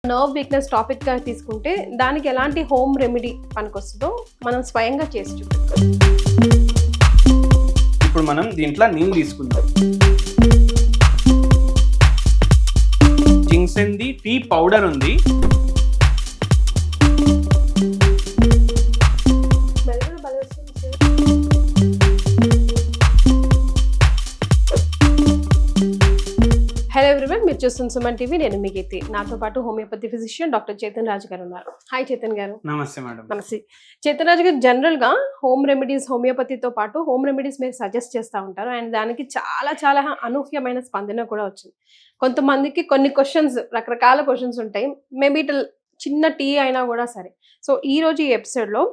Nerve weakness topic గా తీసుకుంటే దానికి ఎలాంటి హోమ్ రెమెడీ పనికొస్తుందో మనం స్వయంగా చేసి చూపిస్తాం. ఇప్పుడు మనం దీంట్లో నీళ్ళు తీసుకుందాం. జింక్సెన్ ది టీ పౌడర్ ఉంది. హలో ఎవ్రీవన్, మీరు చూస్తున్న సుమన్ టీవీ. నేను మీ గీతి. నాతో పాటు హోమియోపతి ఫిజిషియన్ డాక్టర్ చేతన్ రాజు గారు ఉన్నారు. హాయ్ చేతన్ గారు. నమస్తే మేడం. నమస్తే చేతన్ రాజు గారు. జనరల్ గా హోమ్ రెమెడీస్, హోమియోపతితో పాటు హోమ్ రెమెడీస్ మీరు సజెస్ట్ చేస్తూ ఉంటారు అండ్ దానికి చాలా చాలా అనూహ్యమైన స్పందన కూడా వచ్చింది. కొంతమందికి కొన్ని క్వశ్చన్స్, రకరకాల క్వశ్చన్స్ ఉంటాయి. మేబీ చిన్న టీ అయినా కూడా సరే. సో ఈ రోజు ఈ ఎపిసోడ్ లో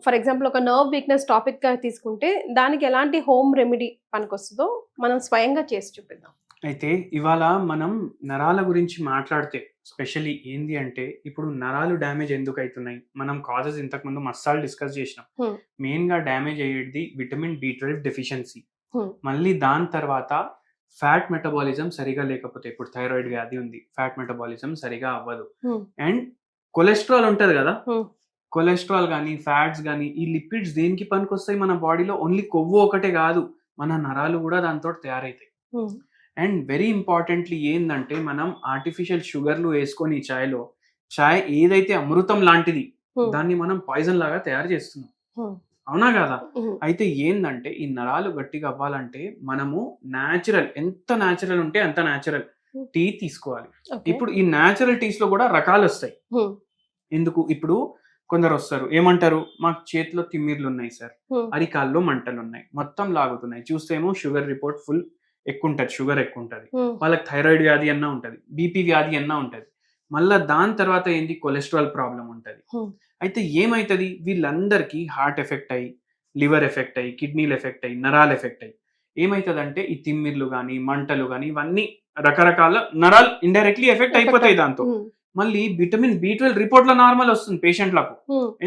ఫర్ ఎగ్జాంపుల్ ఒక నర్వ్ వీక్నెస్ టాపిక్ గా తీసుకుంటే దానికి ఎలాంటి హోమ్ రెమెడీ పనికొస్తుందో మనం స్వయంగా చేసి చూపిద్దాం. అయితే ఇవాళ మనం నరాల గురించి మాట్లాడితే స్పెషల్లీ ఏంది అంటే, ఇప్పుడు నరాలు డ్యామేజ్ ఎందుకు అవుతున్నాయి, మనం కాజెస్ ఇంతకు ముందు మసాలు డిస్కస్ చేసినాం. మెయిన్ గా డ్యామేజ్ అయ్యేది విటమిన్ B12 డెఫిషియన్సీ. మళ్ళీ దాని తర్వాత ఫ్యాట్ మెటబాలిజం సరిగా లేకపోతే, ఇప్పుడు థైరాయిడ్ వ్యాధి ఉంది, ఫ్యాట్ మెటబాలిజం సరిగా అవ్వదు. అండ్ కొలెస్ట్రాల్ ఉంటది కదా, కొలెస్ట్రాల్ కానీ ఫ్యాట్స్ కానీ, ఈ లిపిడ్స్ దేనికి పనికొస్తాయి మన బాడీలో? ఓన్లీ కొవ్వు ఒకటే కాదు, మన నరాలు కూడా దాంతో తయారవుతాయి. అండ్ వెరీ ఇంపార్టెంట్లీ ఏంటంటే, మనం ఆర్టిఫిషియల్ షుగర్లు వేసుకొని చాయ్లో, చాయ్ ఏదైతే అమృతం లాంటిది దాన్ని మనం పాయిజన్ లాగా తయారు చేస్తున్నాం. అవునా కదా? అయితే ఏందంటే, ఈ నరాలు గట్టిగా అవ్వాలంటే మనము న్యాచురల్, ఎంత న్యాచురల్ ఉంటే అంత న్యాచురల్ టీ తీసుకోవాలి. ఇప్పుడు ఈ న్యాచురల్ టీస్ లో కూడా రకాలు వస్తాయి. ఎందుకు? ఇప్పుడు కొందరు వస్తారు, ఏమంటారు, మాకు చేతిలో తిమ్మిర్లు ఉన్నాయి సార్, అరికాల్లో మంటలు ఉన్నాయి, మొత్తం లాగుతున్నాయి, చూస్తేమో షుగర్ రిపోర్ట్ ఫుల్ ఎక్కువ ఉంటుంది, షుగర్ ఎక్కువ ఉంటుంది, వాళ్ళకి థైరాయిడ్ వ్యాధి అన్నా ఉంటుంది, బీపీ వ్యాధి అన్నా ఉంటుంది, మళ్ళీ దాని తర్వాత ఏంది, కొలెస్ట్రాల్ ప్రాబ్లం ఉంటుంది. అయితే ఏమవుతుంది, వీళ్ళందరికీ హార్ట్ ఎఫెక్ట్ అయ్యి, లివర్ ఎఫెక్ట్ అయ్యి, కిడ్నీలు ఎఫెక్ట్ అయ్యి, నరాలు ఎఫెక్ట్ అయ్యి ఏమవుతుంది అంటే, ఈ తిమ్మిర్లు కానీ మంటలు కానీ ఇవన్నీ రకరకాల నరాలు ఇండైరెక్ట్లీ ఎఫెక్ట్ అయిపోతాయి. దాంతో మళ్ళీ విటమిన్ B12 రిపోర్ట్ లో నార్మల్ వస్తుంది పేషెంట్లకు.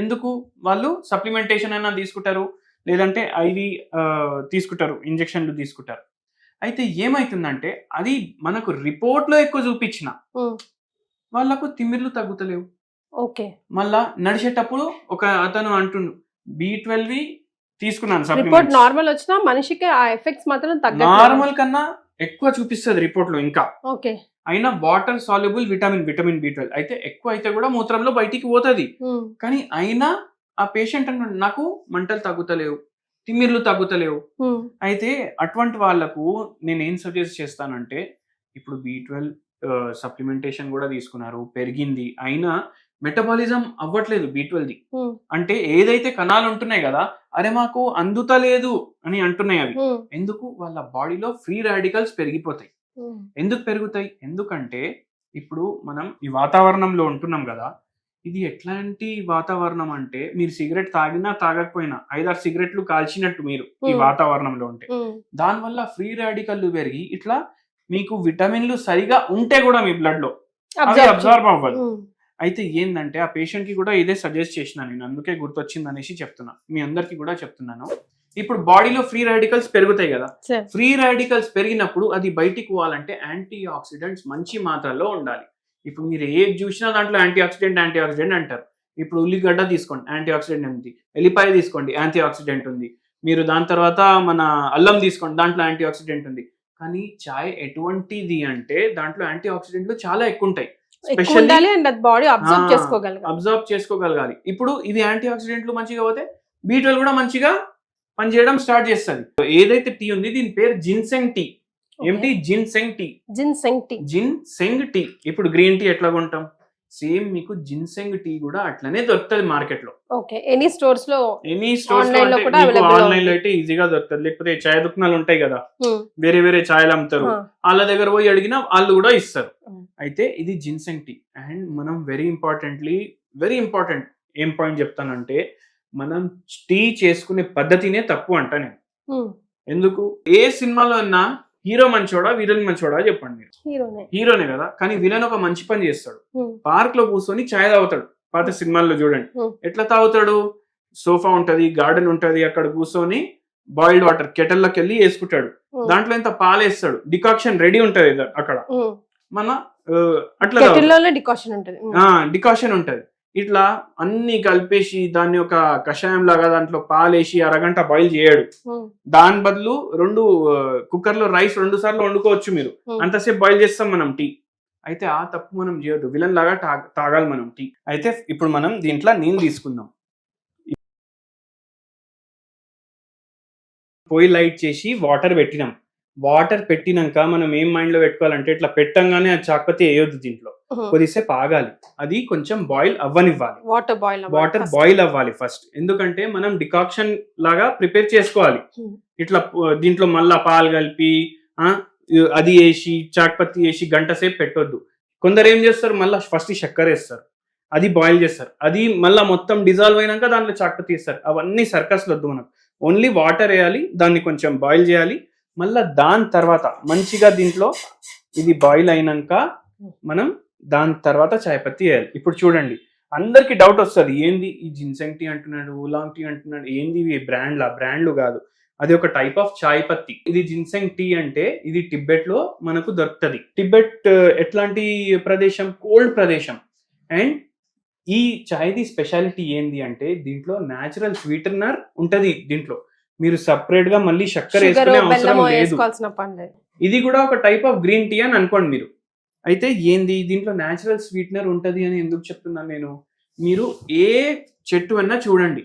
ఎందుకు? వాళ్ళు సప్లిమెంటేషన్ అయినా తీసుకుంటారు, లేదంటే ఐవి తీసుకుంటారు, ఇంజెక్షన్లు తీసుకుంటారు. అయితే ఏమైతుందంటే, అది మనకు రిపోర్ట్ లో ఎక్కువ చూపించిన వాళ్ళకు తిమ్మిర్లు తగ్గుతలేవు. ఓకే. మళ్ళా నడిచేటప్పుడు ఒక అతను అంటుండు, B12 తీసుకున్నాను, రిపోర్ట్ నార్మల్ వచ్చినా మనిషికి ఆ ఎఫెక్ట్స్ మాత్రం నార్మల్ కన్నా ఎక్కువ చూపిస్తుంది రిపోర్ట్ లో. ఇంకా ఓకే, అయినా వాటర్ సాల్యుబుల్ విటమిన్ B12 అయితే ఎక్కువ అయితే కూడా మూత్రంలో బయటికి పోతుంది. కానీ అయినా ఆ పేషెంట్ అంటుండు, నాకు మంటలు తగ్గుతలేవు, తిమ్మిర్లు తగ్గుతలేవు. అయితే అటువంటి వాళ్లకు నేను ఏం సజెస్ట్ చేస్తానంటే, ఇప్పుడు B12 సప్లిమెంటేషన్ కూడా తీసుకున్నారు, పెరిగింది, అయినా మెటబాలిజం అవ్వట్లేదు B12ది. అంటే ఏదైతే కణాలు ఉంటున్నాయి కదా, అరే మాకు అందుతలేదు అని అంటున్నాయి అవి. ఎందుకు? వాళ్ళ బాడీలో ఫ్రీ రాడికల్స్ పెరిగిపోతాయి. ఎందుకు పెరుగుతాయి? ఎందుకంటే ఇప్పుడు మనం ఈ వాతావరణంలో ఉంటున్నాం కదా, ఇది ఎట్లాంటి వాతావరణం అంటే, మీరు సిగరెట్ తాగినా తాగకపోయినా 5-6 సిగరెట్లు కాల్చినట్టు మీరు ఈ వాతావరణంలో ఉంటే, దానివల్ల ఫ్రీ రాడికల్లు పెరిగి ఇట్లా మీకు విటమిన్లు సరిగా ఉంటే కూడా మీ బ్లడ్ లో అవి అబ్జర్వ్ అవ్వదు. అయితే ఏంటంటే, ఆ పేషెంట్ కి కూడా ఇదే సజెస్ట్ చేసిన నేను, అందుకే గుర్తొచ్చింది అనేసి చెప్తున్నా, మీ అందరికి కూడా చెప్తున్నాను. ఇప్పుడు బాడీలో ఫ్రీ రాడికల్స్ పెరుగుతాయి కదా, ఫ్రీ రాడికల్స్ పెరిగినప్పుడు అది బయటికి పోవాలంటే యాంటీ ఆక్సిడెంట్స్ మంచి మాత్రలో ఉండాలి. ఇప్పుడు మీరు ఏది చూసినా దాంట్లో యాంటీ ఆక్సిడెంట్ అంటారు. ఇప్పుడు ఉల్లిగడ్డ తీసుకోండి, యాంటీ ఆక్సిడెంట్ ఉంది. ఎల్లిపాయ తీసుకోండి, యాంటీ ఆక్సిడెంట్ ఉంది. మీరు దాని తర్వాత మన అల్లం తీసుకోండి, దాంట్లో యాంటీ ఆక్సిడెంట్ ఉంది. కానీ చాయ్ ఎటువంటిది అంటే, దాంట్లో యాంటీ ఆక్సిడెంట్లు చాలా ఎక్కువ ఉంటాయి. అబ్జర్వ్ చేసుకోగలగాలి. ఇప్పుడు ఇది యాంటీ ఆక్సిడెంట్లు మంచిగా పోతే B12 కూడా మంచిగా పనిచేయడం స్టార్ట్ చేస్తుంది. ఏదైతే టీ ఉంది, దీని పేరు జిన్సెంగ్ టీ. ఏంటి? Ginseng tea. ఇప్పుడు గ్రీన్ టీ ఎట్లా కొంటాం, సేమ్ మీకు జిన్సెంగ్ టీ కూడా అట్లనే దొరుకుతుంది మార్కెట్ లో. ఎనీ స్టోర్స్ లో ఆన్లైన్ లో అయితే ఈజీగా దొరుకుతుంది. లేకపోతే చాయ్ దుకాణాలు ఉంటాయి కదా, వేరే వేరే చాయలు అమ్ముతారు, వాళ్ళ దగ్గర పోయి అడిగినా వాళ్ళు కూడా ఇస్తారు. అయితే ఇది జిన్సెంగ్ టీ. అండ్ మనం వెరీ ఇంపార్టెంట్ ఏం పాయింట్ చెప్తానంటే, మనం టీ చేసుకునే పద్ధతినే తప్పు అంట నేను. ఎందుకు? ఏ సినిమాలో అన్నా హీరో మంచోడా విలన్ మంచోడా చెప్పండి మీరు? హీరోనే కదా. కానీ విలన్ ఒక మంచి పని చేస్తాడు, పార్క్ లో కూర్చొని చాయ్ తాగుతాడు. పాత సినిమాల్లో చూడండి ఎట్లా తాగుతాడు, సోఫా ఉంటది, గార్డెన్ ఉంటది, అక్కడ కూర్చొని బాయిల్డ్ వాటర్ కెటల్లోకి వెళ్ళి వేసుకుంటాడు, దాంట్లో ఇంత పాలు వేస్తాడు, డికాక్షన్ రెడీ ఉంటది అక్కడ. మన అట్లా తాగుతారు. కెటిల్లోనే డికాషన్ ఉంటుంది. డికాషన్ ఉంటది. ఇట్లా అన్ని కలిపేసి దాన్ని ఒక కషాయం లాగా దాంట్లో పాలేసి అరగంట బాయిల్ చేయడు. దాని బదులు 2 కుక్కర్లో రైస్ 2 సార్లు వండుకోవచ్చు మీరు. అంతసేపు బాయిల్ చేస్తాం మనం టీ. అయితే ఆ తప్పు మనం చేయొద్దు. విలన్ లాగా తాగాలి మనం టీ. అయితే ఇప్పుడు మనం దీంట్లో నీళ్ళు తీసుకుందాం. పొయ్యి లైట్ చేసి వాటర్ పెట్టినాం. వాటర్ పెట్టినాక మనం ఏం మైండ్ లో పెట్టుకోవాలంటే ఇట్లా పెట్టంగానే ఆ చాక్పతి వేయొద్దు. దీంట్లో కొద్దిసేపు ఆగాలి. అది కొంచెం బాయిల్ అవ్వనివ్వాలి. వాటర్ బాయిల్ అవ్వాలి ఫస్ట్. ఎందుకంటే మనం డికాక్షన్ లాగా ప్రిపేర్ చేసుకోవాలి. ఇట్లా దీంట్లో మళ్ళా పాలు కలిపి అది వేసి చాక్పత్తి వేసి గంట సేపు పెట్టొద్దు. కొందరు ఏం చేస్తారు, మళ్ళీ ఫస్ట్ చక్కెర వేస్తారు, అది బాయిల్ చేస్తారు, అది మళ్ళీ మొత్తం డిజాల్వ్ అయినాక దాంట్లో చాక్పత్తి వేస్తారు. అవన్నీ సర్కస్లు వద్దు మనకు. ఓన్లీ వాటర్ వేయాలి, దాన్ని కొంచెం బాయిల్ చేయాలి. మళ్ళీ దాని తర్వాత మంచిగా దీంట్లో ఇది బాయిల్ అయినాక మనం దాని తర్వాత చాయ్ పత్తి వేయాలి. ఇప్పుడు చూడండి, అందరికి డౌట్ వస్తుంది, ఏంది ఈ జిన్సెంగ్ టీ అంటున్నాడు, ఊలాంగ్ టీ అంటున్నాడు, ఏంది ఇవి బ్రాండ్లు కాదు, అది ఒక టైప్ ఆఫ్ చాయ్ పత్తి. ఇది జిన్సెంగ్ టీ అంటే ఇది టిబెట్ లో మనకు దొరుకుతుంది. టిబెట్ ఎట్లాంటి ప్రదేశం, కోల్డ్ ప్రదేశం. అండ్ ఈ చాయ్ది స్పెషాలిటీ ఏంది అంటే దీంట్లో న్యాచురల్ స్వీటనర్ ఉంటది. దీంట్లో మీరు సపరేట్ గా మళ్ళీ చక్కెర వేసుకునే అవసరం లేదు. ఇది కూడా ఒక టైప్ ఆఫ్ గ్రీన్ టీ అని అనుకోండి మీరు. అయితే ఏంది దీంట్లో న్యాచురల్ స్వీటనర్ ఉంటది అని ఎందుకు చెప్తున్నాను నేను, మీరు ఏ చెట్టు అన్నా చూడండి,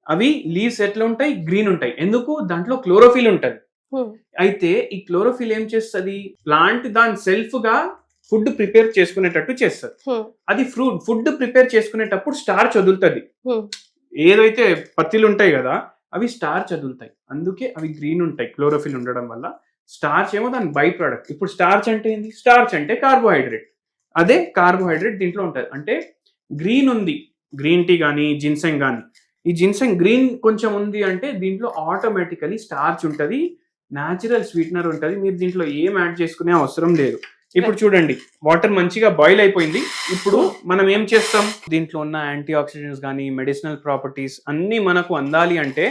అవి లీవ్స్ ఎట్లా ఉంటాయి, గ్రీన్ ఉంటాయి. ఎందుకు, దాంట్లో క్లోరోఫిల్ ఉంటది. అయితే ఈ క్లోరోఫిల్ ఏం చేస్తుంది, ప్లాంట్ దాని సెల్ఫ్ గా ఫుడ్ ప్రిపేర్ చేసుకునేటట్టు చేస్తుంది. అది ఫుడ్ ప్రిపేర్ చేసుకునేటప్పుడు స్టార్చ్ వదులుతుంది. ఏదైతే పత్తిలు ఉంటాయి కదా అవి స్టార్చ్ వదులుతాయి, అందుకే అవి గ్రీన్ ఉంటాయి. క్లోరోఫిల్ ఉండడం వల్ల. స్టార్చ్ ఏమో దాని బై ప్రోడక్ట్. ఇప్పుడు స్టార్చ్ అంటే ఏంది, స్టార్చ్ అంటే కార్బోహైడ్రేట్. అదే కార్బోహైడ్రేట్ దీంట్లో ఉంటుంది. అంటే గ్రీన్ ఉంది, గ్రీన్ టీ కానీ జిన్సెంగ్ కానీ, ఈ జిన్సెంగ్ గ్రీన్ కొంచెం ఉంది అంటే దీంట్లో ఆటోమేటికలీ స్టార్చ్ ఉంటుంది, న్యాచురల్ స్వీటనర్ ఉంటుంది. మీరు దీంట్లో ఏం యాడ్ చేసుకునే అవసరం లేదు. ఇప్పుడు చూడండి, వాటర్ మంచిగా బాయిల్ అయిపోయింది. ఇప్పుడు మనం ఏం చేస్తాం, దీంట్లో ఉన్న యాంటీ ఆక్సిడెంట్స్ కానీ మెడిసినల్ ప్రాపర్టీస్ అన్ని మనకు అందాలి అంటే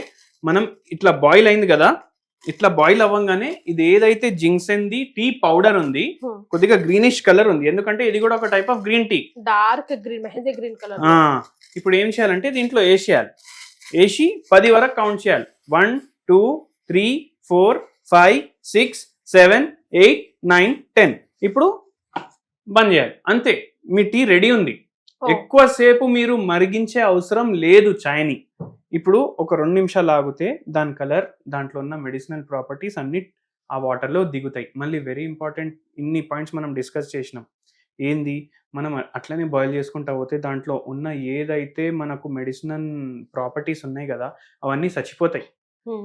మనం ఇట్లా బాయిల్ అయింది కదా, ఇట్లా బాయిల్ అవ్వగానే ఇది ఏదైతే జిన్సెంగ్ టీ పౌడర్ ఉంది కొద్దిగా గ్రీనిష్ కలర్ ఉంది, ఎందుకంటే ఇది కూడా ఒక type of green tea, dark green, mehndi green colour. ఇప్పుడు ఏం చేయాలంటే దీంట్లో వేసేయాలి. వేసి 10 వరకు కౌంట్ చేయాలి. 1 2 3 4 5 6 7 8 9 10. ఇప్పుడు బంద్ చేయాలి, అంతే, మీ టీ రెడీ ఉంది. ఎక్కువసేపు మీరు మరిగించే అవసరం లేదు చాయ్ని. ఇప్పుడు ఒక 2 నిమిషాలు ఆగితే దాని కలర్, దాంట్లో ఉన్న మెడిసినల్ ప్రాపర్టీస్ అన్ని ఆ వాటర్లో దిగుతాయి. మళ్ళీ వెరీ ఇంపార్టెంట్, ఇన్ని పాయింట్స్ మనం డిస్కస్ చేసినాం. ఏంది, మనం అట్లనే బాయిల్ చేసుకుంటా పోతే దాంట్లో ఉన్న ఏదైతే మనకు మెడిసినల్ ప్రాపర్టీస్ ఉన్నాయి కదా అవన్నీ చచ్చిపోతాయి.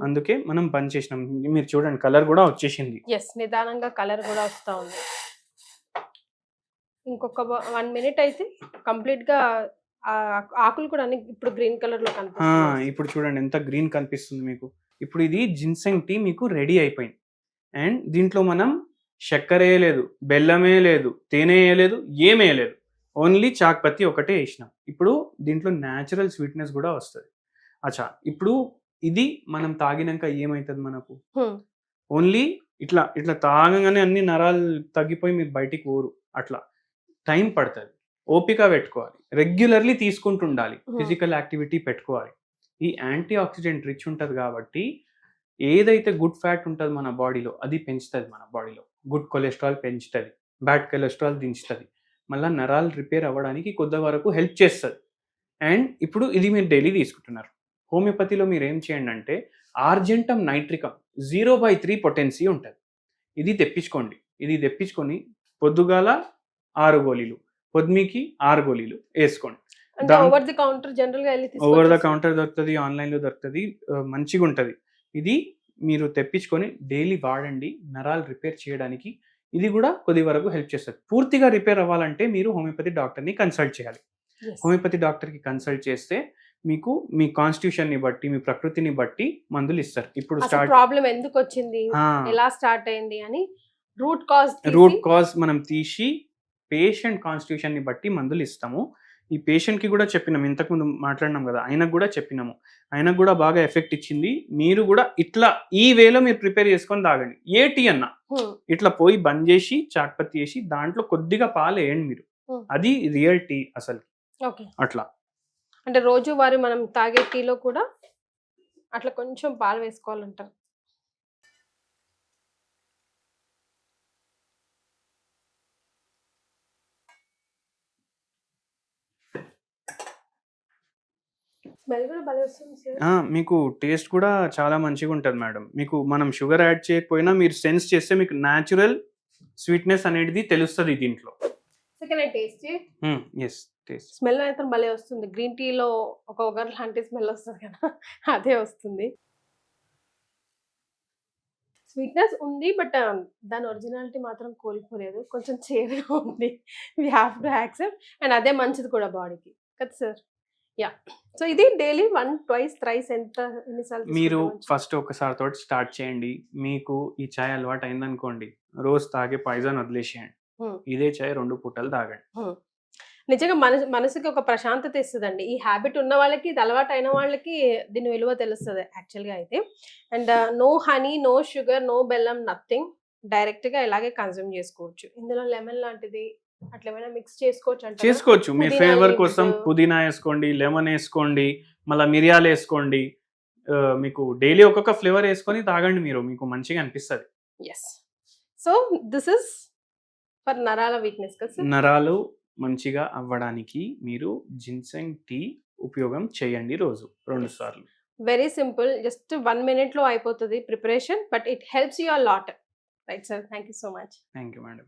అందుకే మనం బంద్ చేసినాం. మీరు చూడండి, కలర్ కూడా వచ్చేసింది. నిదానంగా కలర్ కూడా వస్తా ఉంది. ఇంకొక 1 మినిట్ అయితే కంప్లీట్ గా ఆకులు కూడా ఇప్పుడు గ్రీన్ కలర్ లో కనిపిస్తుంది. ఇప్పుడు చూడండి ఎంత గ్రీన్ కనిపిస్తుంది మీకు. ఇప్పుడు ఇది జిన్సెంగ్ టీ మీకు రెడీ అయిపోయింది. అండ్ దీంట్లో మనం చక్కెర వేయలేదు, బెల్లమే లేదు, తేనె వేయలేదు, ఏమేయలేదు, ఓన్లీ చాక్పత్తి ఒకటే వేసినాం. ఇప్పుడు దీంట్లో న్యాచురల్ స్వీట్నెస్ కూడా వస్తుంది. అచ్చా, ఇప్పుడు ఇది మనం తాగినాక ఏమవుతుంది మనకు, ఓన్లీ ఇట్లా ఇట్లా తాగగానే అన్ని నరాలు తగ్గిపోయి మీరు బయటికి పోరు. అట్లా టైం పడుతుంది, ఓపిక పెట్టుకోవాలి, రెగ్యులర్లీ తీసుకుంటుండాలి, ఫిజికల్ యాక్టివిటీ పెట్టుకోవాలి. ఈ యాంటీ ఆక్సిడెంట్ రిచ్ ఉంటుంది కాబట్టి ఏదైతే గుడ్ ఫ్యాట్ ఉంటుంది మన బాడీలో అది పెంచుతుంది. మన బాడీలో గుడ్ కొలెస్ట్రాల్ పెంచుతుంది, బ్యాడ్ కొలెస్ట్రాల్ దించుతుంది, మళ్ళీ నరాలు రిపేర్ అవ్వడానికి కొద్ది వరకు హెల్ప్ చేస్తుంది. అండ్ ఇప్పుడు ఇది మీరు డైలీ తీసుకుంటున్నారు. హోమియోపతిలో మీరు ఏం చేయండి అంటే ఆర్జెంటమ్ నైట్రికమ్ 0/3 పొటెన్సీ ఉంటుంది. ఇది తెప్పించుకోండి. ఇది తెప్పించుకొని పొద్దుగాల 6 గోళీలు, పొద్దుమికి 6 గోళీలు వేసుకోండి. ఓవర్ ది కౌంటర్ దొరుకుతుంది, ఆన్లైన్లో దొరుకుతుంది, మంచిగా ఉంటుంది. ఇది మీరు తెప్పించుకొని డైలీ వాడండి, నరాలు రిపేర్ చేయడానికి ఇది కూడా కొద్ది వరకు హెల్ప్ చేస్తుంది. పూర్తిగా రిపేర్ అవ్వాలంటే మీరు హోమియోపతి డాక్టర్ని కన్సల్ట్ చేయాలి. హోమియోపతి డాక్టర్కి కన్సల్ట్ చేస్తే మీకు మీ కాన్స్టిట్యూషన్ ని బట్టి, మీ ప్రకృతిని బట్టి మందులు ఇస్తారు. ఇప్పుడు ప్రాబ్లం ఎందుకు వచ్చింది, ఎలా స్టార్ట్ అయింది అని రూట్ కాజ్ మనం తీసి పేషెంట్ కాన్స్టిట్యూషన్ ని బట్టి మందులు ఇస్తాము. ఈ పేషెంట్కి కూడా చెప్పినాం, ఇంతకుముందు మాట్లాడినాం కదా, ఆయనకు కూడా చెప్పినాము, ఆయనకు కూడా బాగా ఎఫెక్ట్ ఇచ్చింది. మీరు కూడా ఇట్లా ఈ వేలో మీరు ప్రిపేర్ చేసుకొని తాగండి. ఏ టీ అన్నా ఇట్లా పోయి బంద్ చేసి చాక్పత్తి వేసి దాంట్లో కొద్దిగా పాలు వేయండి మీరు, అది రియల్ టీ అసలు. ఓకే, అట్లా అంటే రోజు వారి మనం తాగే టీలో కూడా అట్లా కొంచెం పాలు వేసుకోవాలంటారు. స్మెల్ కూడా భలే వస్తుంది సార్. మీకు టేస్ట్ కూడా చాలా మంచిగా ఉంటుంది మేడం. మీకు మనం షుగర్ యాడ్ చేయకపోయినా మీరు సెన్స్ చేస్తే మీకు న్యాచురల్ స్వీట్నెస్ అనేది తెలుస్తుంది దీంట్లో. టేస్ట్ ఎస్, టేస్ట్ స్మెల్ అయితే భలే వస్తుంది. గ్రీన్ టీలో ఒక ఒగర్ లాంటి స్మెల్ వస్తుంది కదా, అదే వస్తుంది. స్వీట్నెస్ ఉంది, బట్ దాని ఒరిజినాలిటీ మాత్రం కోల్పోలేదు. కొంచెం చేదుగా ఉంది. We have to accept, and అదే మంచిది కూడా బాడీకి కదా సార్. యా, సో ఇది డైలీ 1, 2, 3 ఎంత ఎన్నిసార్లు మీరు ఫస్ట్ ఒకసారి తోటి స్టార్ట్ చేయండి. మీకు ఈ చాయ్ అలవాటు అయిందనుకోండి, రోజు తాగే పాయిజన్ వదిలేసేయండి, ఇదే చాయ్ 2 పూటలు తాగండి. నిజంగా మనసుకి ఒక ప్రశాంతత ఇస్తుందండి. ఈ హ్యాబిట్ ఉన్న వాళ్ళకి, ఇది అలవాటు అయిన వాళ్ళకి దీని విలువ తెలుస్తుంది యాక్చువల్గా అయితే. And no honey, no sugar, no బెల్లం, నథింగ్. డైరెక్ట్గా ఇలాగే కన్జ్యూమ్ చేసుకోవచ్చు. ఇందులో లెమన్ లాంటిది అట్లా ఏమైనా మిక్స్ చేసుకోవచ్చు. మీ ఫ్లేవర్ కోసం పుదీనా వేసుకోండి, లెమన్ వేసుకోండి, మళ్ళీ మిరియాలు వేసుకోండి. మీకు డైలీ ఒక్కొక్క ఫ్లేవర్ వేసుకొని తాగండి మీరు, మీకు మంచిగా అనిపిస్తుంది. Yes, so this is for నరాల వీక్నెస్ కదా. నరాలు మంచిగా అవ్వడానికి మీరు జిన్సెంగ్ టీ ఉపయోగం చేయండి రోజు 2 సార్లు. వెరీ సింపుల్, జస్ట్ 1 minute లో అయిపోతుంది preparation, but it helps you a lot. Right sir, thank you so much. Thank you madam.